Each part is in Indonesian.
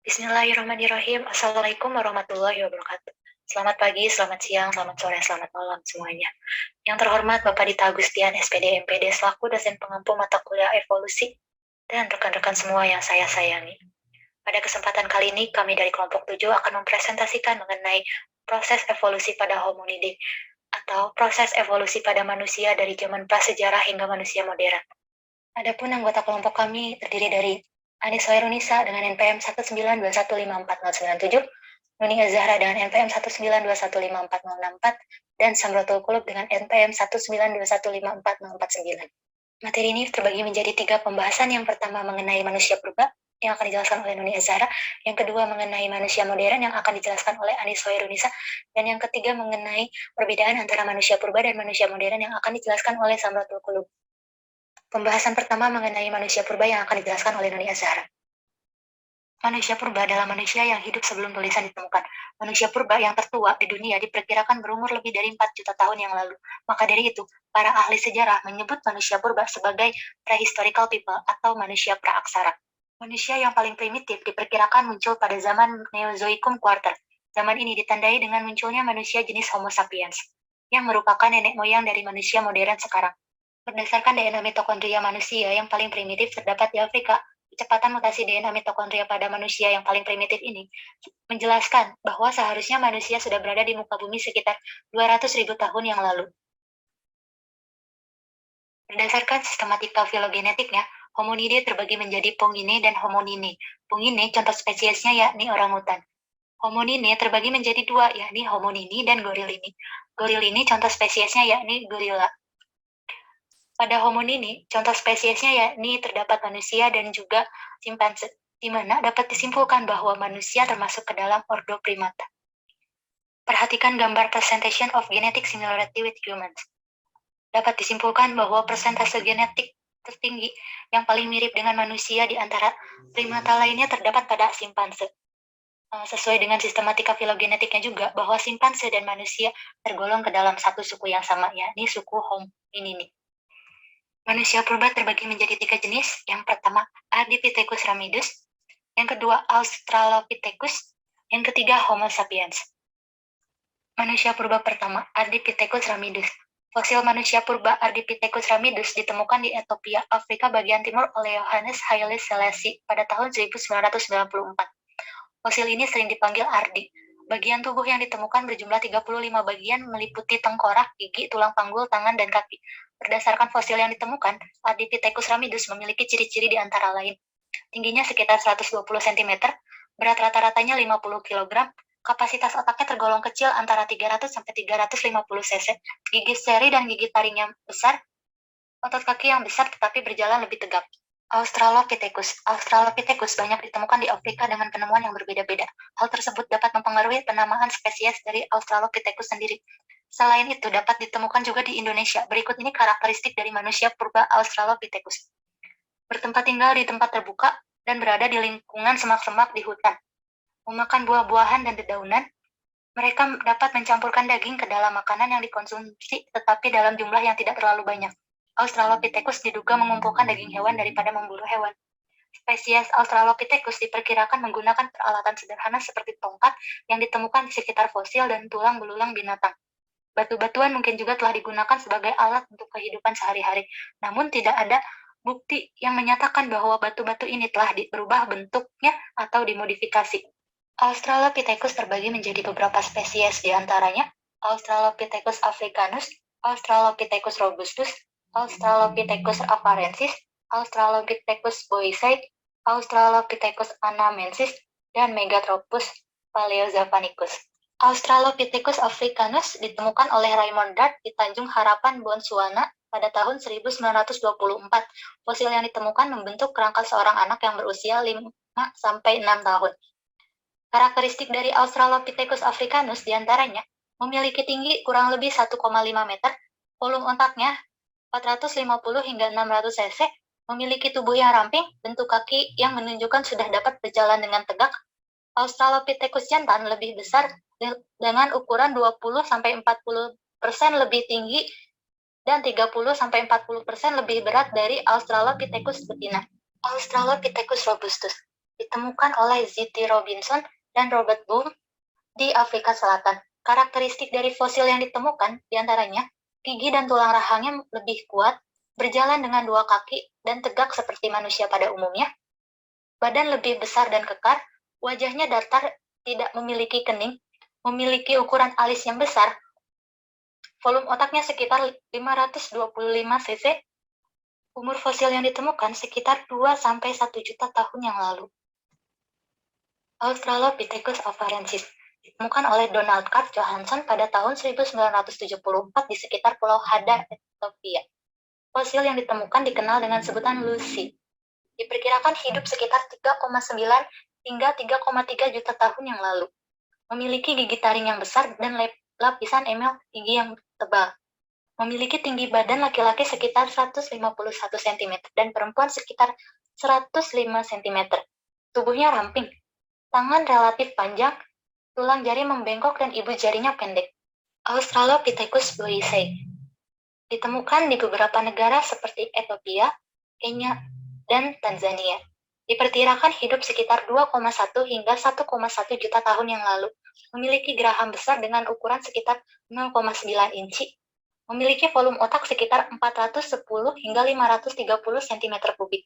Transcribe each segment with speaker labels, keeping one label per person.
Speaker 1: Bismillahirrahmanirrahim. Assalamualaikum warahmatullahi wabarakatuh. Selamat pagi, selamat siang, selamat sore, selamat malam semuanya. Yang terhormat Bapak Dita Agustian, SPD MPD, selaku dosen pengampu mata kuliah evolusi, dan rekan-rekan semua yang saya sayangi. Pada kesempatan kali ini, kami dari kelompok 7 akan mempresentasikan mengenai proses evolusi pada hominid, atau proses evolusi pada manusia dari zaman prasejarah hingga manusia modern. Adapun anggota kelompok kami terdiri dari Anis Hoirunisa dengan NPM 192154097, Nuni Azahra dengan NPM 192154064, dan Samrotul Kulub dengan NPM 192154049. Materi ini terbagi menjadi 3 pembahasan. Yang pertama mengenai manusia purba yang akan dijelaskan oleh Nuni Azahra, yang kedua mengenai manusia modern yang akan dijelaskan oleh Anis Hoirunisa, dan yang ketiga mengenai perbedaan antara manusia purba dan manusia modern yang akan dijelaskan oleh Samrotul Kulub. Pembahasan pertama mengenai manusia purba yang akan dijelaskan oleh Nuni Azahra. Manusia purba adalah manusia yang hidup sebelum tulisan ditemukan. Manusia purba yang tertua di dunia diperkirakan berumur lebih dari 4 juta tahun yang lalu. Maka dari itu, para ahli sejarah menyebut manusia purba sebagai prehistorical people atau manusia praaksara. Manusia yang paling primitif diperkirakan muncul pada zaman Neozoikum Quarter. Zaman ini ditandai dengan munculnya manusia jenis Homo sapiens, yang merupakan nenek moyang dari manusia modern sekarang. Berdasarkan DNA mitokondria manusia yang paling primitif terdapat di Afrika, kecepatan mutasi DNA mitokondria pada manusia yang paling primitif ini menjelaskan bahwa seharusnya manusia sudah berada di muka bumi sekitar 200.000 tahun yang lalu. Berdasarkan sistematika filogenetiknya, hominid terbagi menjadi Pongine dan Homonine. Pongine contoh spesiesnya yakni orangutan. Homonine terbagi menjadi 2, yakni Homonini dan Gorilini. Gorilini contoh spesiesnya yakni gorila. Pada homonini, contoh spesiesnya yakni terdapat manusia dan juga simpanse, di mana dapat disimpulkan bahwa manusia termasuk ke dalam ordo primata. Perhatikan gambar presentation of genetic similarity with humans. Dapat disimpulkan bahwa persentase genetik tertinggi yang paling mirip dengan manusia di antara primata lainnya terdapat pada simpanse. Sesuai dengan sistematika filogenetiknya juga, bahwa simpanse dan manusia tergolong ke dalam satu suku yang sama, yakni suku Hominini. Manusia purba terbagi menjadi 3 jenis. Yang pertama, Ardipithecus ramidus. Yang kedua, Australopithecus. Yang ketiga, Homo sapiens. Manusia purba pertama, Ardipithecus ramidus. Fosil manusia purba Ardipithecus ramidus ditemukan di Ethiopia, Afrika bagian timur oleh Johannes Haile Selassie pada tahun 1994. Fosil ini sering dipanggil Ardi. Bagian tubuh yang ditemukan berjumlah 35 bagian meliputi tengkorak, gigi, tulang panggul, tangan, dan kaki. Berdasarkan fosil yang ditemukan, Ardipithecus ramidus memiliki ciri-ciri di antara lain. Tingginya sekitar 120 cm, berat rata-ratanya 50 kg, kapasitas otaknya tergolong kecil antara 300 sampai 350 cc, gigi seri dan gigi taringnya besar, otot kaki yang besar tetapi berjalan lebih tegap. Australopithecus banyak ditemukan di Afrika dengan penemuan yang berbeda-beda. Hal tersebut dapat mempengaruhi penamaan spesies dari Australopithecus sendiri. Selain itu, dapat ditemukan juga di Indonesia. Berikut ini karakteristik dari manusia purba Australopithecus. Bertempat tinggal di tempat terbuka dan berada di lingkungan semak-semak di hutan. Memakan buah-buahan dan dedaunan. Mereka dapat mencampurkan daging ke dalam makanan yang dikonsumsi, tetapi dalam jumlah yang tidak terlalu banyak. Australopithecus diduga mengumpulkan daging hewan daripada memburu hewan. Spesies Australopithecus diperkirakan menggunakan peralatan sederhana seperti tongkat yang ditemukan di sekitar fosil dan tulang belulang binatang. Batu-batuan mungkin juga telah digunakan sebagai alat untuk kehidupan sehari-hari, namun tidak ada bukti yang menyatakan bahwa batu-batu ini telah berubah bentuknya atau dimodifikasi. Australopithecus terbagi menjadi beberapa spesies, di antaranya Australopithecus africanus, Australopithecus robustus, Australopithecus afarensis, Australopithecus boisei, Australopithecus anamensis, dan Megatropus paleozavanicus. Australopithecus africanus ditemukan oleh Raymond Dart di Tanjung Harapan, Botswana pada tahun 1924. Fosil yang ditemukan membentuk kerangka seorang anak yang berusia 5-6 tahun. Karakteristik dari Australopithecus africanus diantaranya memiliki tinggi kurang lebih 1,5 meter, volume otaknya 450 hingga 600 cc, memiliki tubuh yang ramping, bentuk kaki yang menunjukkan sudah dapat berjalan dengan tegak. Australopithecus jantan lebih besar dengan ukuran 20-40% lebih tinggi dan 30-40% lebih berat dari Australopithecus betina. Australopithecus robustus ditemukan oleh Z.T. Robinson dan Robert Bloom di Afrika Selatan. Karakteristik dari fosil yang ditemukan diantaranya gigi dan tulang rahangnya lebih kuat, berjalan dengan 2 kaki, dan tegak seperti manusia pada umumnya. Badan lebih besar dan kekar, wajahnya datar, tidak memiliki kening, memiliki ukuran alis yang besar, volume otaknya sekitar 525 cc, umur fosil yang ditemukan sekitar 2-1 juta tahun yang lalu. Australopithecus afarensis ditemukan oleh Donald Carl Johanson pada tahun 1974 di sekitar Pulau Hada, Ethiopia. Fosil yang ditemukan dikenal dengan sebutan Lucy. Diperkirakan hidup sekitar 3,9 hingga 3,3 juta tahun yang lalu. Memiliki gigi taring yang besar dan lapisan emel gigi yang tebal. Memiliki tinggi badan laki-laki sekitar 151 cm dan perempuan sekitar 105 cm. Tubuhnya ramping, tangan relatif panjang, tulang jari membengkok dan ibu jarinya pendek. Australopithecus boisei ditemukan di beberapa negara seperti Ethiopia, Kenya, dan Tanzania. Diperkirakan hidup sekitar 2,1 hingga 1,1 juta tahun yang lalu. Memiliki geraham besar dengan ukuran sekitar 0,9 inci. Memiliki volume otak sekitar 410 hingga 530 cm kubik.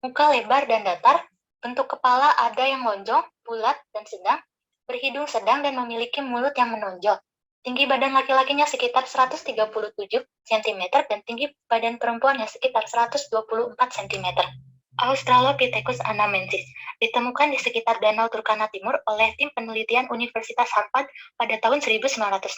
Speaker 1: Muka lebar dan datar, bentuk kepala ada yang lonjong, bulat, dan sedang, berhidung sedang dan memiliki mulut yang menonjol. Tinggi badan laki-lakinya sekitar 137 cm dan tinggi badan perempuannya sekitar 124 cm. Australopithecus anamensis ditemukan di sekitar Danau Turkana Timur oleh tim penelitian Universitas Harvard pada tahun 1965.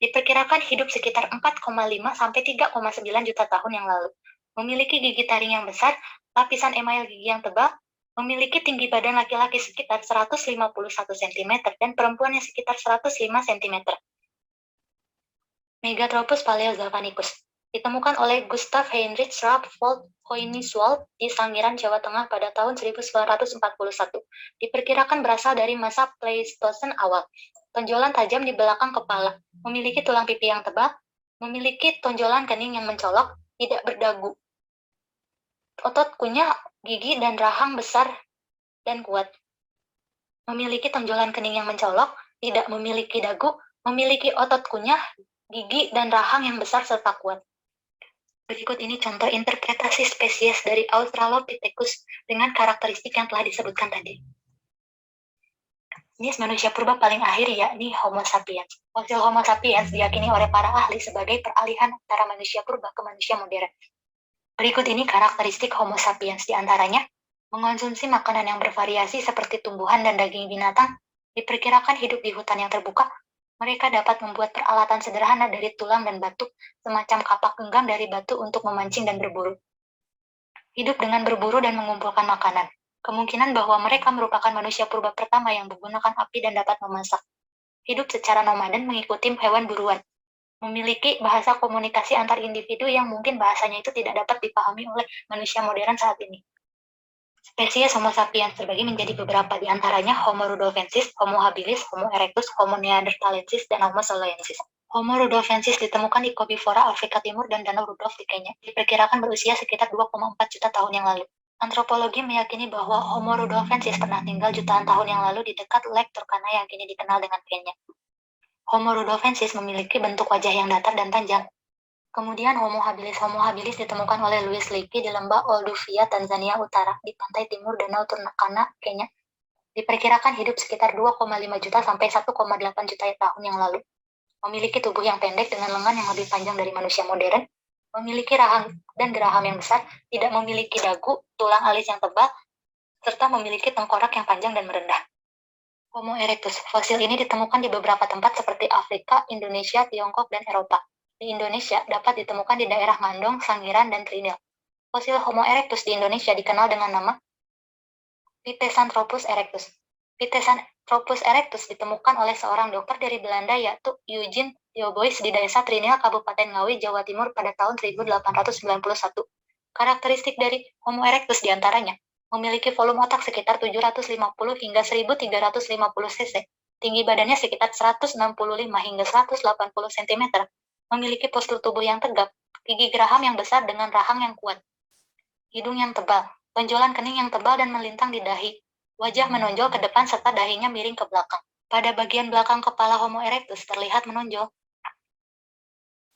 Speaker 1: Diperkirakan hidup sekitar 4,5 sampai 3,9 juta tahun yang lalu. Memiliki gigi taring yang besar, lapisan email gigi yang tebal, memiliki tinggi badan laki-laki sekitar 151 cm dan perempuannya sekitar 105 cm. Megatropus paleozavanicus ditemukan oleh Gustav Heinrich Rapoport Koenigswald di Sangiran, Jawa Tengah pada tahun 1941. Diperkirakan berasal dari masa Pleistosen awal. Tonjolan tajam di belakang kepala, memiliki tulang pipi yang tebal, memiliki tonjolan kening yang mencolok, tidak berdagu. Otot kunyah, gigi, dan rahang besar dan kuat. Memiliki tonjolan kening yang mencolok, tidak memiliki dagu, memiliki otot kunyah, gigi, dan rahang yang besar serta kuat. Berikut ini contoh interpretasi spesies dari Australopithecus dengan karakteristik yang telah disebutkan tadi. Ini manusia purba paling akhir, yakni Homo sapiens. Fosil Homo sapiens diyakini oleh para ahli sebagai peralihan antara manusia purba ke manusia modern. Berikut ini karakteristik Homo sapiens, diantaranya mengonsumsi makanan yang bervariasi seperti tumbuhan dan daging binatang, diperkirakan hidup di hutan yang terbuka. Mereka dapat membuat peralatan sederhana dari tulang dan batu, semacam kapak genggam dari batu untuk memancing dan berburu. Hidup dengan berburu dan mengumpulkan makanan. Kemungkinan bahwa mereka merupakan manusia purba pertama yang menggunakan api dan dapat memasak. Hidup secara nomaden mengikuti hewan buruan. Memiliki bahasa komunikasi antar individu yang mungkin bahasanya itu tidak dapat dipahami oleh manusia modern saat ini. Spesies Homo sapiens terbagi menjadi beberapa, di antaranya Homo rudolfensis, Homo habilis, Homo erectus, Homo neanderthalensis, dan Homo soloensis. Homo rudolfensis ditemukan di Kobifora, Afrika Timur, dan Danau Rudolf di Kenya. Diperkirakan berusia sekitar 2,4 juta tahun yang lalu. Antropologi meyakini bahwa Homo rudolfensis pernah tinggal jutaan tahun yang lalu di dekat Lake Turkana yang kini dikenal dengan Kenya. Homo rudolfensis memiliki bentuk wajah yang datar dan panjang. Kemudian Homo habilis ditemukan oleh Louis Leakey di lembah Olduvai, Tanzania Utara, di pantai timur Danau Turkana, Kenya. Diperkirakan hidup sekitar 2,5 juta sampai 1,8 juta tahun yang lalu. Memiliki tubuh yang pendek dengan lengan yang lebih panjang dari manusia modern. Memiliki rahang dan geraham yang besar, tidak memiliki dagu, tulang alis yang tebal, serta memiliki tengkorak yang panjang dan merendah. Homo erectus, fosil ini ditemukan di beberapa tempat seperti Afrika, Indonesia, Tiongkok, dan Eropa. Di Indonesia dapat ditemukan di daerah Mandong, Sangiran, dan Trinil. Fosil Homo erectus di Indonesia dikenal dengan nama Pithecanthropus erectus. Pithecanthropus erectus ditemukan oleh seorang dokter dari Belanda yaitu Eugene Theobois di desa Trinil, Kabupaten Ngawi, Jawa Timur pada tahun 1891. Karakteristik dari Homo erectus diantaranya memiliki volume otak sekitar 750 hingga 1350 cc, tinggi badannya sekitar 165 hingga 180 cm, memiliki postur tubuh yang tegap, gigi geraham yang besar dengan rahang yang kuat, hidung yang tebal, tonjolan kening yang tebal dan melintang di dahi. Wajah menonjol ke depan serta dahinya miring ke belakang. Pada bagian belakang kepala Homo erectus terlihat menonjol.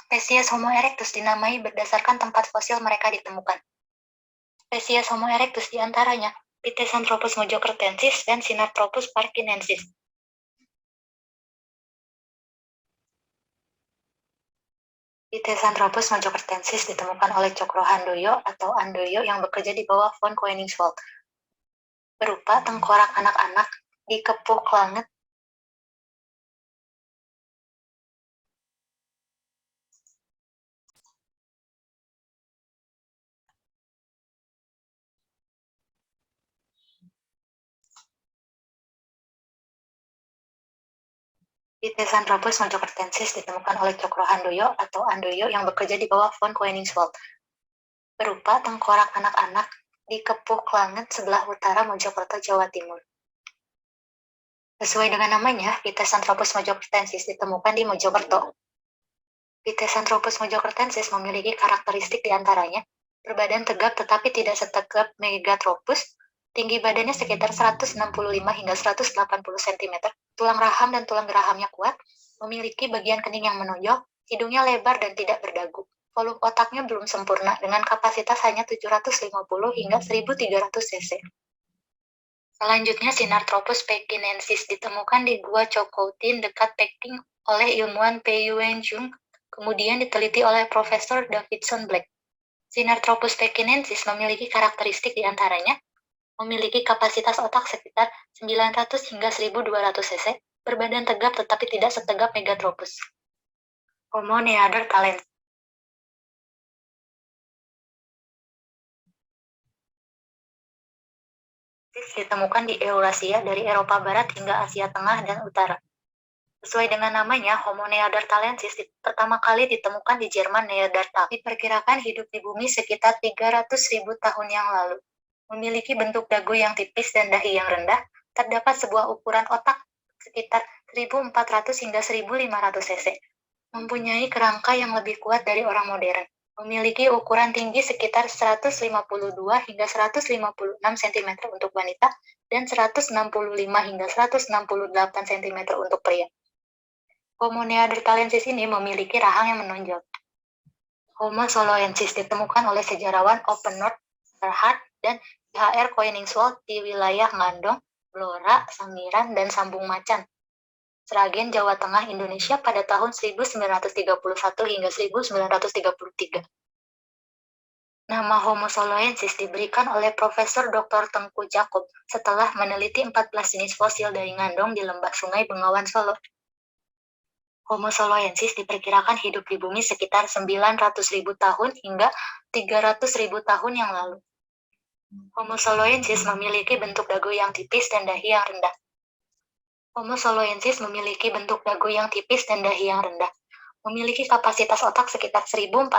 Speaker 1: Spesies Homo erectus dinamai berdasarkan tempat fosil mereka ditemukan. Spesies Homo erectus diantaranya Pithecanthropus mojocertensis dan Sinarthropus parkinensis. Pithecanthropus mojocertensis ditemukan oleh Cokro Handoyo atau Handoyo yang bekerja di bawah von Koenigswald. Berupa tengkorak anak-anak dikepuk langit. Pithecanthropus mojocertensis ditemukan oleh Cokro Handoyo atau Handoyo yang bekerja di bawah von Koenigswald. Berupa tengkorak anak-anak dikepuk langit sebelah utara Mojokerto, Jawa Timur. Sesuai dengan namanya, Pithecanthropus mojocertensis ditemukan di Mojokerto. Pithecanthropus mojocertensis memiliki karakteristik diantaranya berbadan tegap tetapi tidak setegap Megathropus, tinggi badannya sekitar 165 hingga 180 cm, tulang raham dan tulang gerahamnya kuat, memiliki bagian kening yang menonjol, hidungnya lebar dan tidak berdagu. Volume otaknya belum sempurna dengan kapasitas hanya 750 hingga 1300 cc. Selanjutnya, Sinarthropus pekinensis ditemukan di Gua Choukoutien dekat Peking oleh ilmuwan Pei Wenjun, kemudian diteliti oleh Profesor Davidson Black. Sinarthropus pekinensis memiliki karakteristik diantaranya memiliki kapasitas otak sekitar 900 hingga 1200 cc, berbadan tegap tetapi tidak setegap Megathropus. Homo neanderthalensis ditemukan di Eurasia dari Eropa Barat hingga Asia Tengah dan Utara. Sesuai dengan namanya, Homo neanderthalensis pertama kali ditemukan di Jerman Neanderthal. Diperkirakan hidup di bumi sekitar 300.000 tahun yang lalu. Memiliki bentuk dagu yang tipis dan dahi yang rendah, terdapat sebuah ukuran otak sekitar 1.400 hingga 1.500 cc. Mempunyai kerangka yang lebih kuat dari orang modern. Memiliki ukuran tinggi sekitar 152 hingga 156 cm untuk wanita dan 165 hingga 168 cm untuk pria. Homo neanderthalensis ini memiliki rahang yang menonjol. Homo soloensis ditemukan oleh sejarawan Open North Gerhard dan H.R. Koenigswald di wilayah Ngandong, Blora, Sangiran, dan Sambung Macan, Sragen, Jawa Tengah, Indonesia pada tahun 1931 hingga 1933. Nama Homo soloensis diberikan oleh Profesor Dr. Tengku Jakob setelah meneliti 14 jenis fosil dari Ngandong di lembah Sungai Bengawan Solo. Homo soloensis diperkirakan hidup di bumi sekitar 900.000 tahun hingga 300.000 tahun yang lalu. Homo soloensis memiliki bentuk dagu yang tipis dan dahi yang rendah. Homo soloensis memiliki bentuk dagu yang tipis dan dahi yang rendah. Memiliki kapasitas otak sekitar 1.400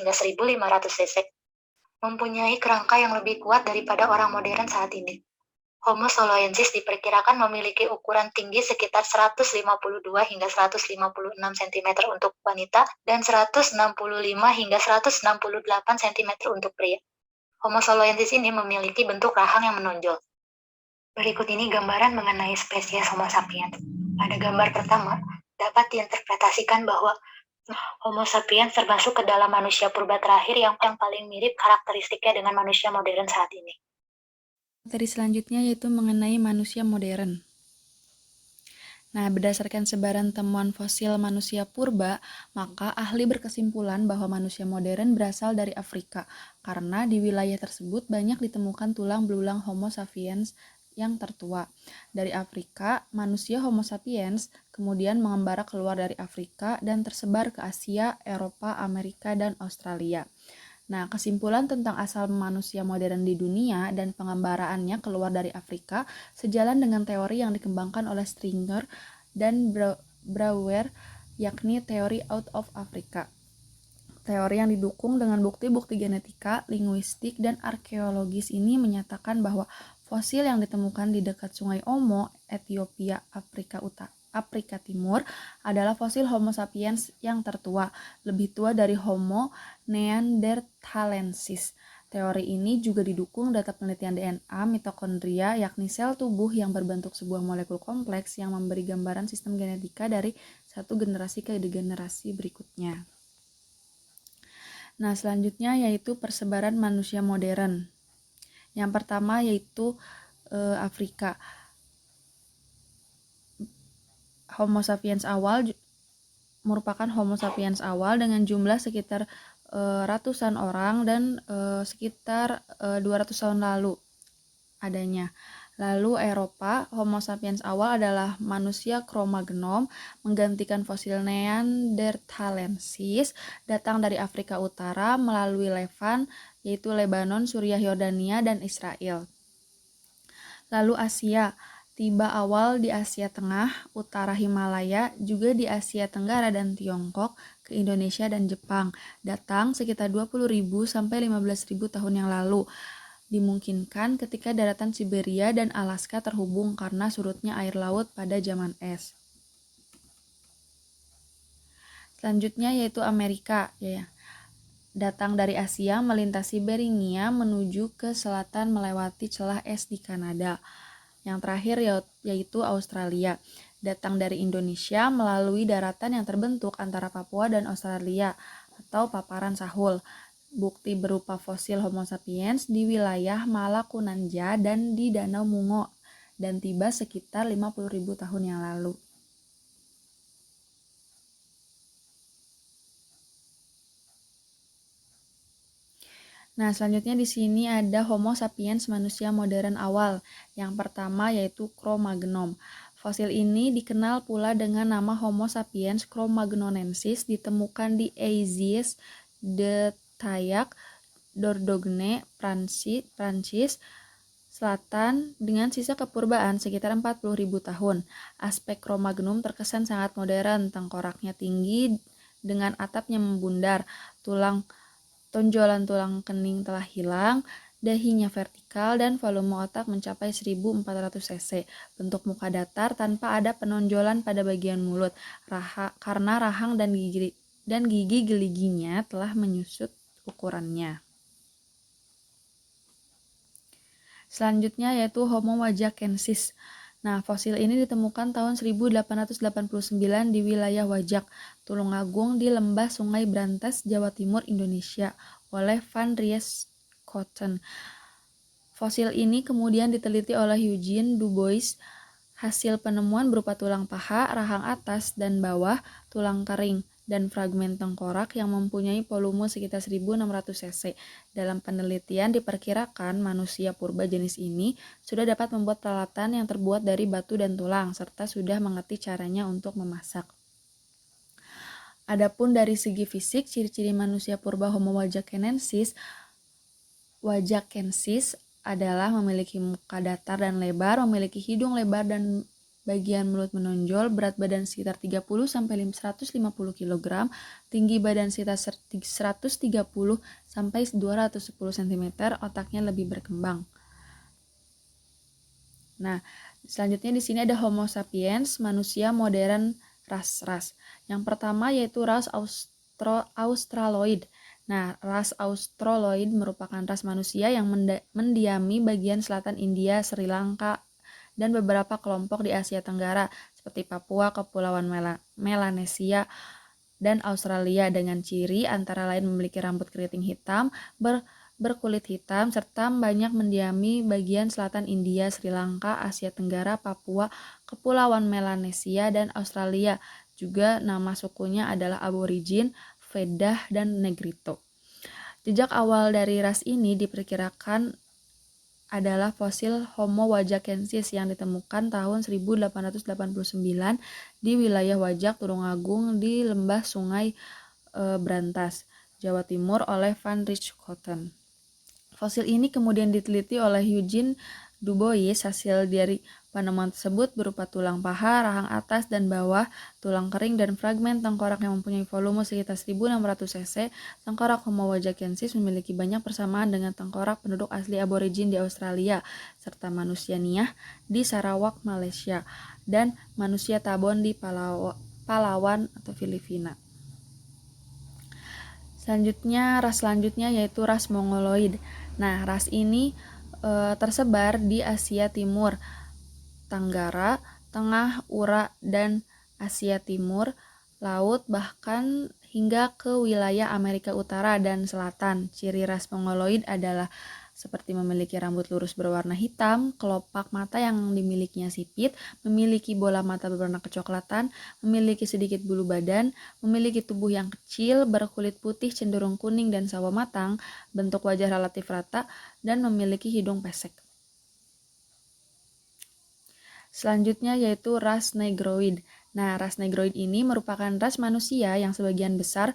Speaker 1: hingga 1.500 cc. Mempunyai kerangka yang lebih kuat daripada orang modern saat ini. Homo soloensis diperkirakan memiliki ukuran tinggi sekitar 152 hingga 156 cm untuk wanita dan 165 hingga 168 cm untuk pria. Homo soloensis ini memiliki bentuk rahang yang menonjol. Berikut ini gambaran mengenai spesies Homo sapiens. Pada gambar pertama, dapat diinterpretasikan bahwa Homo sapiens termasuk ke dalam manusia purba terakhir yang paling mirip karakteristiknya dengan manusia modern saat ini.
Speaker 2: Materi selanjutnya yaitu mengenai manusia modern. Nah, berdasarkan sebaran temuan fosil manusia purba, maka ahli berkesimpulan bahwa manusia modern berasal dari Afrika, karena di wilayah tersebut banyak ditemukan tulang belulang Homo sapiens yang tertua. Dari Afrika, manusia Homo sapiens kemudian mengembara keluar dari Afrika dan tersebar ke Asia, Eropa, Amerika, dan Australia. Nah, kesimpulan tentang asal manusia modern di dunia dan pengembaraannya keluar dari Afrika sejalan dengan teori yang dikembangkan oleh Stringer dan Brouwer, yakni teori out of Africa. Teori yang didukung dengan bukti-bukti genetika, linguistik, dan arkeologis ini menyatakan bahwa fosil yang ditemukan di dekat Sungai Omo, Ethiopia, Afrika Timur adalah fosil Homo sapiens yang tertua, lebih tua dari Homo neanderthalensis. Teori ini juga didukung data penelitian DNA mitokondria, yakni sel tubuh yang berbentuk sebuah molekul kompleks yang memberi gambaran sistem genetika dari satu generasi ke generasi berikutnya. Nah, selanjutnya yaitu persebaran manusia modern. Yang pertama yaitu Afrika. Homo sapiens awal merupakan Homo sapiens awal dengan jumlah sekitar ratusan orang dan sekitar 200 tahun lalu adanya. Lalu Eropa, Homo sapiens awal adalah manusia Cro-Magnon menggantikan fosil Neanderthalensis datang dari Afrika Utara melalui Levan, yaitu Lebanon, Suriah, Yordania, dan Israel. Lalu Asia, tiba awal di Asia Tengah, utara Himalaya, juga di Asia Tenggara dan Tiongkok, ke Indonesia dan Jepang, datang sekitar 20.000 sampai 15.000 tahun yang lalu. Dimungkinkan ketika daratan Siberia dan Alaska terhubung karena surutnya air laut pada zaman es. Selanjutnya yaitu Amerika, ya. Datang dari Asia melintasi Beringia menuju ke selatan melewati celah es di Kanada. Yang terakhir yaitu Australia. Datang dari Indonesia melalui daratan yang terbentuk antara Papua dan Australia atau paparan Sahul. Bukti berupa fosil Homo sapiens di wilayah Malakunanja dan di Danau Mungo dan tiba sekitar 50.000 tahun yang lalu. Nah, selanjutnya di sini ada Homo sapiens manusia modern awal. Yang pertama yaitu Cro-Magnon. Fosil ini dikenal pula dengan nama Homo sapiens Cro-Magnonensis, ditemukan di Aigues de Taillac, Dordogne, Prancis Selatan dengan sisa kepurbaan sekitar 40.000 tahun. Aspek Cro-Magnon terkesan sangat modern, tengkoraknya tinggi dengan atapnya membundar, tonjolan tulang kening telah hilang, dahinya vertikal, dan volume otak mencapai 1.400 cc. Bentuk muka datar tanpa ada penonjolan pada bagian mulut, karena rahang dan gigi geliginya telah menyusut ukurannya. Selanjutnya yaitu Homo wajakensis. Nah, fosil ini ditemukan tahun 1889 di wilayah Wajak, Tulungagung di lembah Sungai Brantas, Jawa Timur, Indonesia oleh Van Rieschoten. Fosil ini kemudian diteliti oleh Eugene Dubois. Hasil penemuan berupa tulang paha, rahang atas dan bawah, tulang kering, dan fragmen tengkorak yang mempunyai volume sekitar 1.600 cc. Dalam penelitian diperkirakan manusia purba jenis ini sudah dapat membuat peralatan yang terbuat dari batu dan tulang, serta sudah mengerti caranya untuk memasak. Adapun dari segi fisik, ciri-ciri manusia purba Homo wajakensis adalah memiliki muka datar dan lebar, memiliki hidung lebar dan bagian mulut menonjol, berat badan sekitar 30-150 kg, tinggi badan sekitar 130-210 cm, otaknya lebih berkembang. Nah, selanjutnya di sini ada Homo sapiens, manusia modern ras-ras. Yang pertama yaitu ras Australoid. Nah, ras Australoid merupakan ras manusia yang mendiami bagian selatan India, Sri Lanka, dan beberapa kelompok di Asia Tenggara seperti Papua, Kepulauan Melanesia, dan Australia dengan ciri antara lain memiliki rambut keriting hitam, berkulit hitam, serta banyak mendiami bagian selatan India, Sri Lanka, Asia Tenggara, Papua, Kepulauan Melanesia, dan Australia. Juga nama sukunya adalah Aborigin, Vedah, dan Negrito. Jejak awal dari ras ini diperkirakan adalah fosil Homo wajakensis yang ditemukan tahun 1889 di wilayah Wajak, Tulungagung di lembah Sungai Brantas, Jawa Timur oleh Van Rieschoten. Fosil ini kemudian diteliti oleh Eugene Dubois. Hasil dari penemuan tersebut berupa tulang paha, rahang atas dan bawah, tulang kering, dan fragmen tengkorak yang mempunyai volume sekitar 1.600 cc. Tengkorak Homo wajakensis memiliki banyak persamaan dengan tengkorak penduduk asli aborigin di Australia, serta manusia Niah di Sarawak, Malaysia, dan manusia Tabon di Palawan atau Filipina. Ras selanjutnya yaitu ras Mongoloid. Nah, ras ini tersebar di Asia Timur, Tenggara, Tengah, Ura, dan Asia Timur, Laut, bahkan hingga ke wilayah Amerika Utara dan Selatan. Ciri ras Mongoloid adalah seperti memiliki rambut lurus berwarna hitam, kelopak mata yang dimilikinya sipit, memiliki bola mata berwarna kecoklatan, memiliki sedikit bulu badan, memiliki tubuh yang kecil, berkulit putih cenderung kuning dan sawo matang, bentuk wajah relatif rata, dan memiliki hidung pesek. Selanjutnya yaitu ras Negroid. Nah, ras Negroid ini merupakan ras manusia yang sebagian besar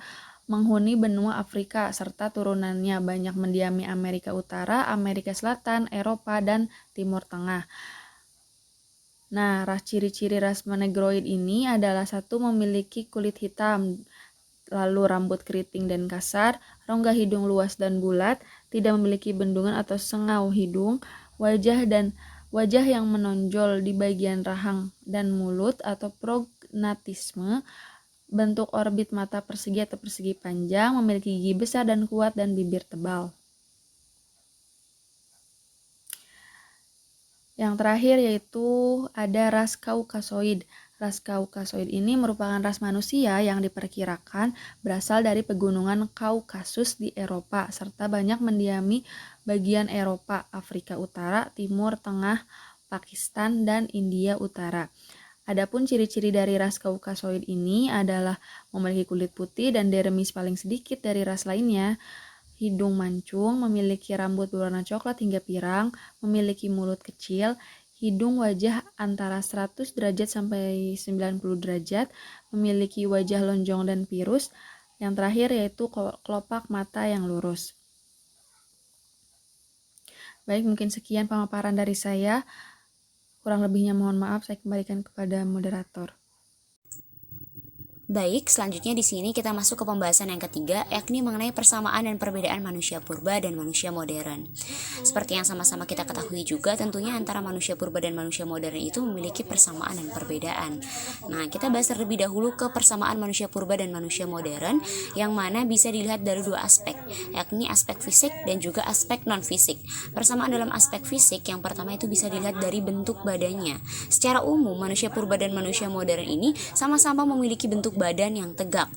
Speaker 2: menghuni benua Afrika serta turunannya banyak mendiami Amerika Utara, Amerika Selatan, Eropa, dan Timur Tengah. Nah, ciri-ciri ras Negroid ini adalah satu memiliki kulit hitam, lalu rambut keriting dan kasar, rongga hidung luas dan bulat, tidak memiliki bendungan atau sengau hidung, wajah yang menonjol di bagian rahang dan mulut atau prognatisme, bentuk orbit mata persegi atau persegi panjang, memiliki gigi besar dan kuat dan bibir tebal. Yang terakhir yaitu ada ras Kaukasoid. Ras Kaukasoid ini merupakan ras manusia yang diperkirakan berasal dari pegunungan Kaukasus di Eropa, serta banyak mendiami bagian Eropa, Afrika Utara, Timur Tengah, Pakistan, dan India Utara. Adapun ciri-ciri dari ras Kaukasoid ini adalah memiliki kulit putih dan dermis paling sedikit dari ras lainnya, hidung mancung, memiliki rambut berwarna coklat hingga pirang, memiliki mulut kecil, hidung wajah antara 100 derajat sampai 90 derajat, memiliki wajah lonjong dan pirus. Yang terakhir yaitu kelopak mata yang lurus. Baik, mungkin sekian pemaparan dari saya. Kurang lebihnya mohon maaf, saya kembalikan kepada moderator.
Speaker 3: Baik, selanjutnya di sini kita masuk ke pembahasan yang ketiga, yakni mengenai persamaan dan perbedaan manusia purba dan manusia modern. Seperti yang sama-sama kita ketahui juga, tentunya antara manusia purba dan manusia modern itu memiliki persamaan dan perbedaan. Nah, kita bahas terlebih dahulu ke persamaan manusia purba dan manusia modern, yang mana bisa dilihat dari dua aspek, yakni aspek fisik dan juga aspek non-fisik. Persamaan dalam aspek fisik yang pertama itu bisa dilihat dari bentuk badannya. Secara umum, manusia purba dan manusia modern ini sama-sama memiliki bentuk badan yang tegak.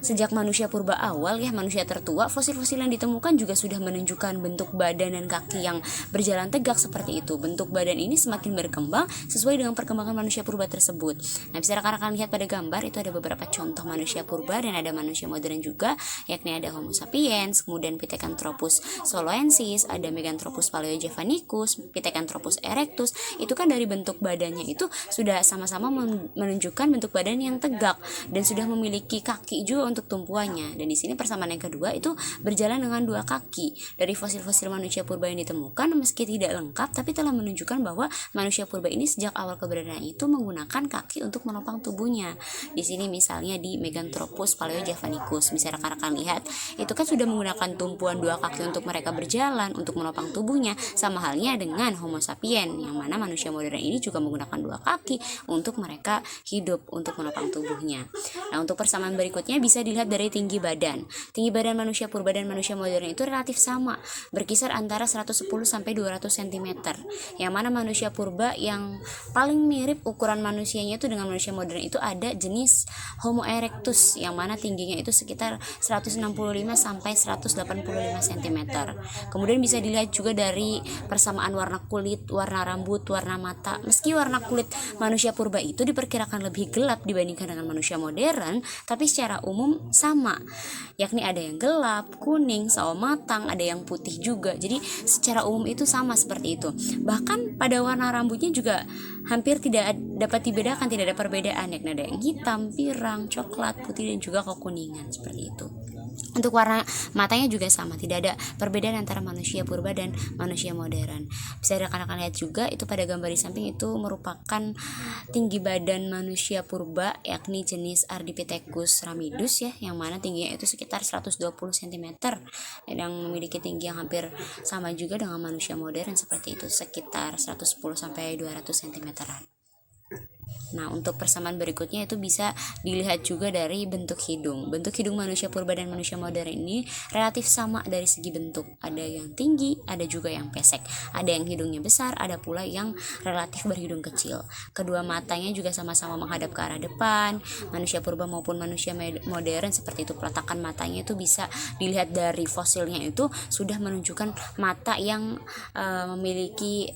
Speaker 3: Sejak manusia purba awal ya, manusia tertua, fosil-fosil yang ditemukan juga sudah menunjukkan bentuk badan dan kaki yang berjalan tegak seperti itu. Bentuk badan ini semakin berkembang sesuai dengan perkembangan manusia purba tersebut. Nah, bisa rekan-rekan lihat pada gambar itu ada beberapa contoh manusia purba dan ada manusia modern juga, yakni ada Homo sapiens, kemudian Pithecanthropus soloensis, ada Meganthropus paleojavanicus, Pithecanthropus erectus. Itu kan dari bentuk badannya itu sudah sama-sama menunjukkan bentuk badan yang tegak dan sudah memiliki kaki juga untuk tumpuannya. Dan di sini persamaan yang kedua itu berjalan dengan dua kaki. Dari fosil-fosil manusia purba yang ditemukan, meski tidak lengkap tapi telah menunjukkan bahwa manusia purba ini sejak awal keberadaan itu menggunakan kaki untuk menopang tubuhnya. Di sini misalnya di Meganthropus paleojavanicus, bisa rekan-rekan lihat, itu kan sudah menggunakan tumpuan dua kaki untuk mereka berjalan, untuk menopang tubuhnya. Sama halnya dengan Homo sapiens, yang mana manusia modern ini juga menggunakan dua kaki untuk mereka hidup, untuk menopang tubuhnya. Nah, untuk persamaan berikutnya bisa dilihat dari tinggi badan. Tinggi badan manusia purba dan manusia modern itu relatif sama, berkisar antara 110 sampai 200 cm. Yang mana manusia purba yang paling mirip ukuran manusianya itu dengan manusia modern itu ada jenis Homo erectus, yang mana tingginya itu sekitar 165 sampai 185 cm. Kemudian bisa dilihat juga dari persamaan warna kulit, warna rambut, warna mata. Meski warna kulit manusia purba itu diperkirakan lebih gelap dibandingkan dengan manusia modern, tapi secara umum sama, yakni ada yang gelap, kuning, sawo matang, ada yang putih juga. Jadi secara umum itu sama seperti itu. Bahkan pada warna rambutnya juga hampir tidak dapat dibedakan, tidak ada perbedaan, yakni ada yang hitam, pirang, coklat, putih, dan juga kekuningan seperti itu. Untuk warna matanya juga sama, tidak ada perbedaan antara manusia purba dan manusia modern. Bisa rekan-rekan lihat juga itu pada gambar di samping itu merupakan tinggi badan manusia purba, yakni jenis Ardipithecus ramidus ya, yang mana tingginya itu sekitar 120 cm dan memiliki tinggi yang hampir sama juga dengan manusia modern seperti itu, sekitar 110 sampai 200 cm. Nah, untuk persamaan berikutnya itu bisa dilihat juga dari bentuk hidung. Bentuk hidung manusia purba dan manusia modern ini relatif sama dari segi bentuk. Ada yang tinggi, ada juga yang pesek. Ada yang hidungnya besar, ada pula yang relatif berhidung kecil. Kedua matanya juga sama-sama menghadap ke arah depan. Manusia purba maupun manusia modern seperti itu, peletakan matanya itu bisa dilihat dari fosilnya itu sudah menunjukkan mata yang memiliki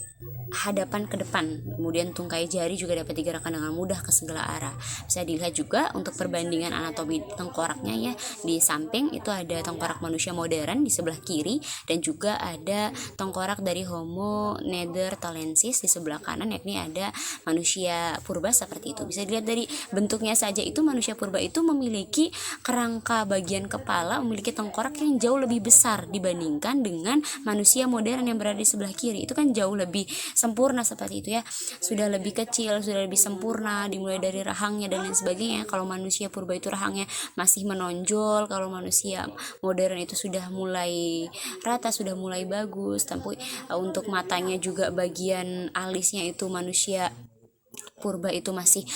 Speaker 3: hadapan ke depan, kemudian tungkai jari juga dapat digerakkan dengan mudah ke segala arah. Bisa dilihat juga untuk perbandingan anatomi tengkoraknya ya, di samping itu ada tengkorak manusia modern di sebelah kiri dan juga ada tengkorak dari Homo neanderthalensis di sebelah kanan, yakni ada manusia purba seperti itu. Bisa dilihat dari bentuknya saja itu manusia purba itu memiliki kerangka bagian kepala, memiliki tengkorak yang jauh lebih besar dibandingkan dengan manusia modern yang berada di sebelah kiri. Itu kan jauh lebih sempurna seperti itu ya, sudah lebih kecil, sudah lebih sempurna, dimulai dari rahangnya dan lain sebagainya. Kalau manusia purba itu rahangnya masih menonjol, kalau manusia modern itu sudah mulai rata, sudah mulai bagus. Tapi untuk matanya juga bagian alisnya itu manusia purba itu masih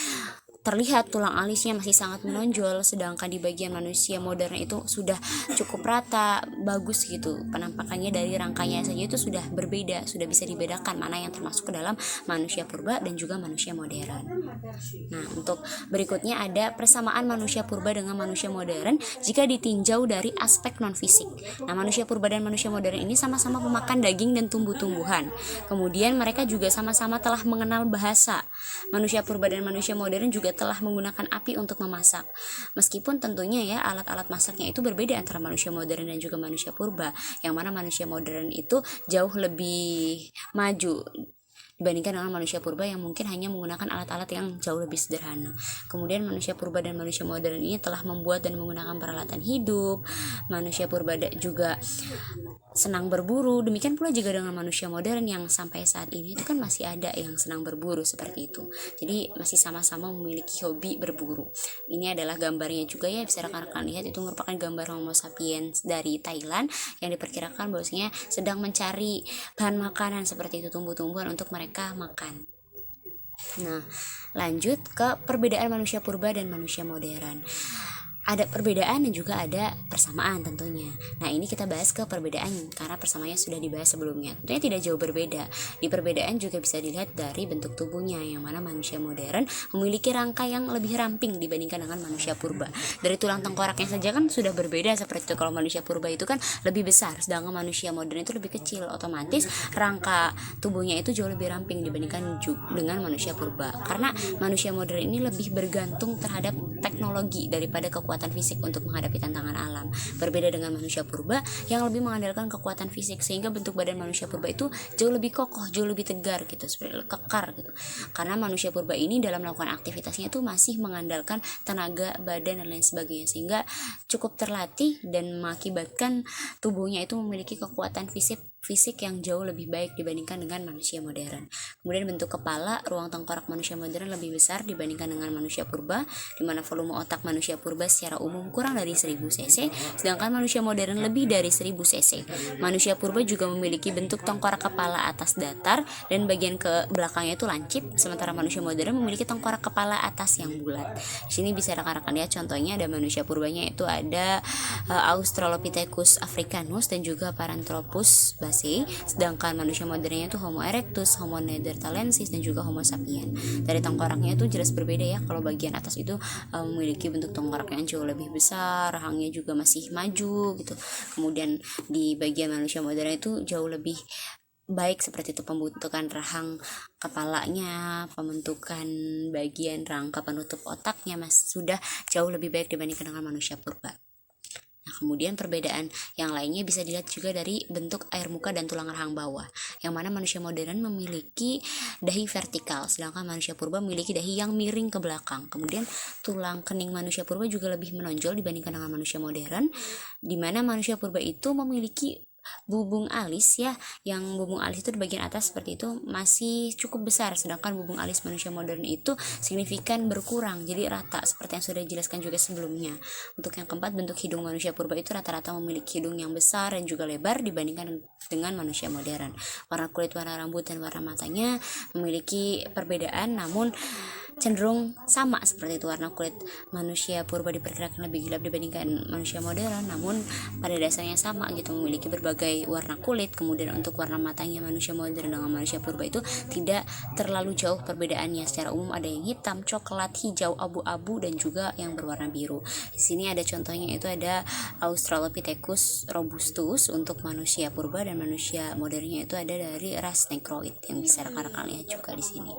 Speaker 3: terlihat tulang alisnya masih sangat menonjol, sedangkan di bagian manusia modern itu sudah cukup rata, bagus gitu penampakannya. Dari rangkanya saja itu sudah berbeda, sudah bisa dibedakan mana yang termasuk ke dalam manusia purba dan juga manusia modern. Nah, untuk berikutnya ada persamaan manusia purba dengan manusia modern jika ditinjau dari aspek non fisik. Nah, manusia purba dan manusia modern ini sama-sama pemakan daging dan tumbuh-tumbuhan. Kemudian mereka juga sama-sama telah mengenal bahasa. Manusia purba dan manusia modern juga telah menggunakan api untuk memasak. Meskipun tentunya ya alat-alat masaknya itu berbeda antara manusia modern dan juga manusia purba, yang mana manusia modern itu jauh lebih maju dibandingkan dengan manusia purba yang mungkin hanya menggunakan alat-alat yang jauh lebih sederhana. Kemudian manusia purba dan manusia modern ini telah membuat dan menggunakan peralatan hidup. Manusia purba juga senang berburu, demikian pula juga dengan manusia modern yang sampai saat ini itu kan masih ada yang senang berburu seperti itu. Jadi masih sama-sama memiliki hobi berburu. Ini adalah gambarnya juga ya, bisa rekan-rekan lihat, itu merupakan gambar Homo sapiens dari Thailand yang diperkirakan bahwasanya sedang mencari bahan makanan seperti itu, tumbuh-tumbuhan untuk mereka makan. Nah, lanjut ke perbedaan manusia purba dan manusia modern. Ada perbedaan dan juga ada persamaan tentunya. Nah, ini kita bahas ke perbedaan karena persamaannya sudah dibahas sebelumnya. Tentunya tidak jauh berbeda. Di perbedaan juga bisa dilihat dari bentuk tubuhnya, yang mana manusia modern memiliki rangka yang lebih ramping dibandingkan dengan manusia purba. Dari tulang tengkoraknya saja kan sudah berbeda seperti itu. Kalau manusia purba itu kan lebih besar, sedangkan manusia modern itu lebih kecil. Otomatis rangka tubuhnya itu jauh lebih ramping dibandingkan dengan manusia purba. Karena manusia modern ini lebih bergantung terhadap teknologi daripada kekuatan fisik untuk menghadapi tantangan alam. Berbeda dengan manusia purba yang lebih mengandalkan kekuatan fisik, sehingga bentuk badan manusia purba itu jauh lebih kokoh, jauh lebih tegar gitu, seperti kekar gitu. Karena manusia purba ini dalam melakukan aktivitasnya itu masih mengandalkan tenaga badan dan lain sebagainya, sehingga cukup terlatih dan mengakibatkan tubuhnya itu memiliki kekuatan fisik yang jauh lebih baik dibandingkan dengan manusia modern. Kemudian bentuk kepala, ruang tengkorak manusia modern lebih besar dibandingkan dengan manusia purba, di mana volume otak manusia purba secara umum kurang dari 1000 cc, sedangkan manusia modern lebih dari 1000 cc. Manusia purba juga memiliki bentuk tengkorak kepala atas datar dan bagian ke belakangnya itu lancip, sementara manusia modern memiliki tengkorak kepala atas yang bulat. Di sini bisa rekan-rekan lihat contohnya, ada manusia purbanya itu ada Australopithecus africanus dan juga Paranthropus bassi, sedangkan manusia modernnya itu Homo erectus, Homo neanderthalensis dan juga Homo sapiens. Dari tengkoraknya itu jelas berbeda ya. Kalau bagian atas itu memiliki bentuk tengkorak yang jauh lebih besar, rahangnya juga masih maju gitu. Kemudian di bagian manusia modern itu jauh lebih baik seperti itu, pembentukan rahang kepalanya, pembentukan bagian rangka penutup otaknya sudah jauh lebih baik dibandingkan dengan manusia purba. Nah, kemudian perbedaan yang lainnya bisa dilihat juga dari bentuk air muka dan tulang rahang bawah, yang mana manusia modern memiliki dahi vertikal, sedangkan manusia purba memiliki dahi yang miring ke belakang. Kemudian tulang kening manusia purba juga lebih menonjol dibandingkan dengan manusia modern, di mana manusia purba itu memiliki bubung alis ya, yang bubung alis itu di bagian atas seperti itu masih cukup besar, sedangkan bubung alis manusia modern itu signifikan berkurang, jadi rata seperti yang sudah dijelaskan juga sebelumnya. Untuk yang keempat, bentuk hidung manusia purba itu rata-rata memiliki hidung yang besar dan juga lebar dibandingkan dengan manusia modern. Warna kulit, warna rambut, dan warna matanya memiliki perbedaan, namun cenderung sama seperti itu. Warna kulit manusia purba diperkirakan lebih gelap dibandingkan manusia modern, namun pada dasarnya sama gitu, memiliki berbagai warna kulit. Kemudian untuk warna matanya manusia modern dengan manusia purba itu tidak terlalu jauh perbedaannya. Secara umum ada yang hitam, coklat, hijau, abu-abu, dan juga yang berwarna biru. Di sini ada contohnya, itu ada Australopithecus robustus untuk manusia purba, dan manusia modernnya itu ada dari ras Negroid yang bisa rekan-rekan lihat juga di sini.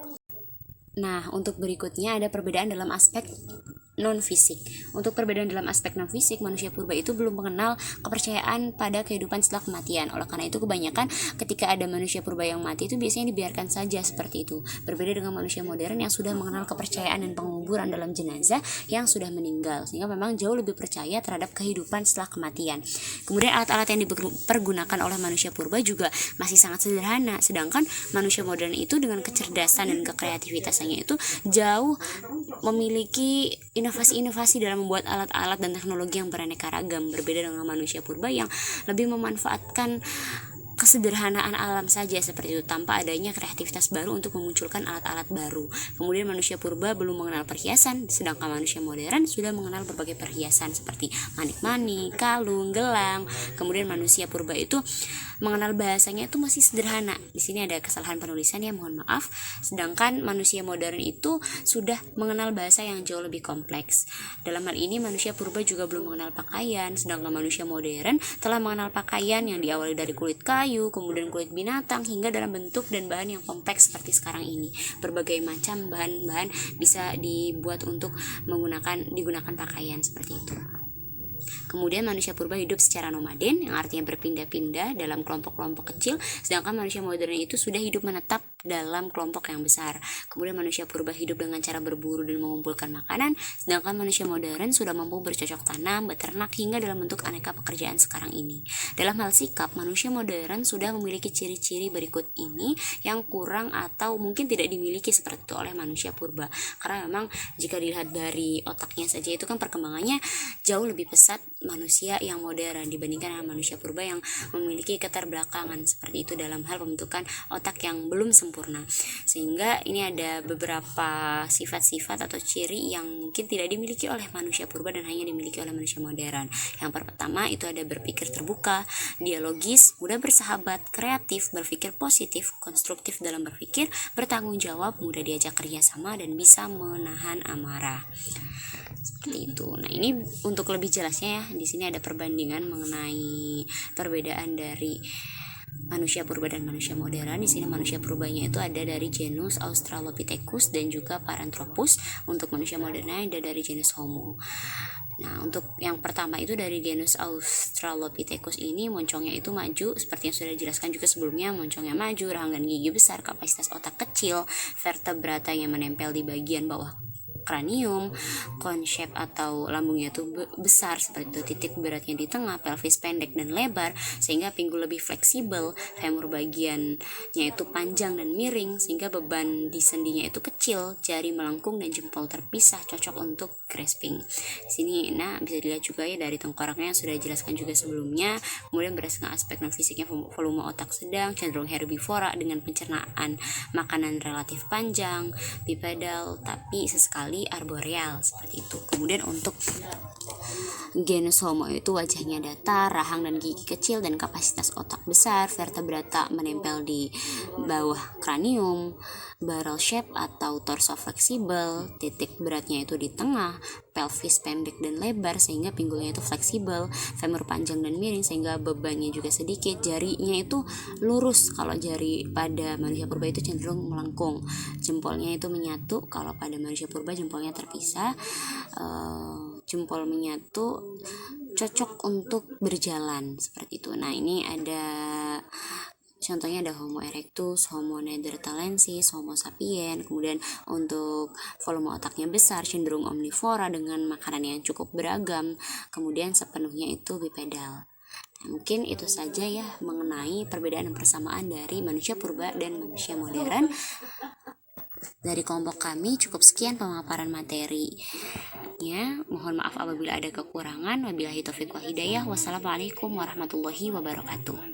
Speaker 3: Nah, untuk berikutnya ada perbedaan dalam aspek non-fisik. Untuk perbedaan dalam aspek non-fisik, manusia purba itu belum mengenal kepercayaan pada kehidupan setelah kematian. Oleh karena itu, kebanyakan ketika ada manusia purba yang mati itu biasanya dibiarkan saja seperti itu. Berbeda dengan manusia modern yang sudah mengenal kepercayaan dan penguburan dalam jenazah yang sudah meninggal, sehingga memang jauh lebih percaya terhadap kehidupan setelah kematian. Kemudian alat-alat yang dipergunakan oleh manusia purba juga masih sangat sederhana, sedangkan manusia modern itu dengan kecerdasan dan kekreativitasannya itu jauh memiliki inovasi-inovasi dalam membuat alat-alat dan teknologi yang beraneka ragam. Berbeda dengan manusia purba yang lebih memanfaatkan kesederhanaan alam saja seperti itu, tanpa adanya kreativitas baru untuk memunculkan alat-alat baru. Kemudian manusia purba belum mengenal perhiasan, sedangkan manusia modern sudah mengenal berbagai perhiasan seperti manik-manik, kalung, gelang. Kemudian manusia purba itu mengenal bahasanya itu masih sederhana. Di sini ada kesalahan penulisan, ya mohon maaf. Sedangkan manusia modern itu sudah mengenal bahasa yang jauh lebih kompleks. Dalam hal ini manusia purba juga belum mengenal pakaian, sedangkan manusia modern telah mengenal pakaian yang diawali dari kulit kayu, kemudian kulit binatang, hingga dalam bentuk dan bahan yang kompleks seperti sekarang ini. Berbagai macam bahan-bahan bisa dibuat untuk digunakan pakaian seperti itu. Kemudian manusia purba hidup secara nomaden, yang artinya berpindah-pindah dalam kelompok-kelompok kecil, sedangkan manusia modern itu sudah hidup menetap dalam kelompok yang besar. Kemudian manusia purba hidup dengan cara berburu dan mengumpulkan makanan, sedangkan manusia modern sudah mampu bercocok tanam, beternak, hingga dalam bentuk aneka pekerjaan sekarang ini. Dalam hal sikap, manusia modern sudah memiliki ciri-ciri berikut ini yang kurang atau mungkin tidak dimiliki seperti itu oleh manusia purba. Karena memang jika dilihat dari otaknya saja itu kan perkembangannya jauh lebih pesat manusia yang modern dibandingkan dengan manusia purba yang memiliki keterbelakangan seperti itu dalam hal pembentukan otak yang belum sempurna. Sehingga ini ada beberapa sifat-sifat atau ciri yang mungkin tidak dimiliki oleh manusia purba dan hanya dimiliki oleh manusia modern. Yang pertama itu ada berpikir terbuka, dialogis, mudah bersahabat, kreatif, berpikir positif, konstruktif dalam berpikir, bertanggung jawab, mudah diajak kerjasama, dan bisa menahan amarah. Seperti itu. Nah, ini untuk lebih jelasnya ya, di sini ada perbandingan mengenai perbedaan dari manusia purba dan manusia modern. Di sini manusia purbanya itu ada dari genus Australopithecus dan juga Paranthropus. Untuk manusia modernnya ada dari genus Homo. Nah, untuk yang pertama itu dari genus Australopithecus ini moncongnya itu maju, seperti yang sudah dijelaskan juga sebelumnya. Moncongnya maju, rahang dan gigi besar, kapasitas otak kecil, vertebrata yang menempel di bagian bawah kranium, cone shape atau lambungnya itu besar seperti itu, titik beratnya di tengah, pelvis pendek dan lebar sehingga pinggul lebih fleksibel, femur bagiannya itu panjang dan miring sehingga beban di sendinya itu kecil, jari melengkung dan jempol terpisah, cocok untuk grasping. Di sini nah bisa dilihat juga ya dari tengkoraknya yang sudah dijelaskan juga sebelumnya. Kemudian berdasarkan aspek non fisiknya, volume otak sedang, cenderung herbivora dengan pencernaan makanan relatif panjang, bipedal tapi sesekali arboreal seperti itu. Kemudian untuk genus Homo itu wajahnya datar, rahang dan gigi kecil dan kapasitas otak besar, vertebrata menempel di bawah kranium, barrel shape atau torso fleksibel, titik beratnya itu di tengah, pelvis pendek dan lebar sehingga pinggulnya itu fleksibel, femur panjang dan miring sehingga bebannya juga sedikit, jarinya itu lurus, kalau jari pada manusia purba itu cenderung melengkung, jempolnya itu menyatu, kalau pada manusia purba jempolnya terpisah, jempol menyatu, cocok untuk berjalan seperti itu. Nah, ini ada contohnya, ada Homo erectus, Homo neanderthalensis, Homo sapien. Kemudian untuk volume otaknya besar, cenderung omnivora dengan makanan yang cukup beragam. Kemudian sepenuhnya itu bipedal. Nah, mungkin itu saja ya mengenai perbedaan dan persamaan dari manusia purba dan manusia modern. Dari kelompok kami cukup sekian pemaparan materinya. Mohon maaf apabila ada kekurangan. Wabillahi taufiq wal hidayah. Wassalamualaikum warahmatullahi wabarakatuh.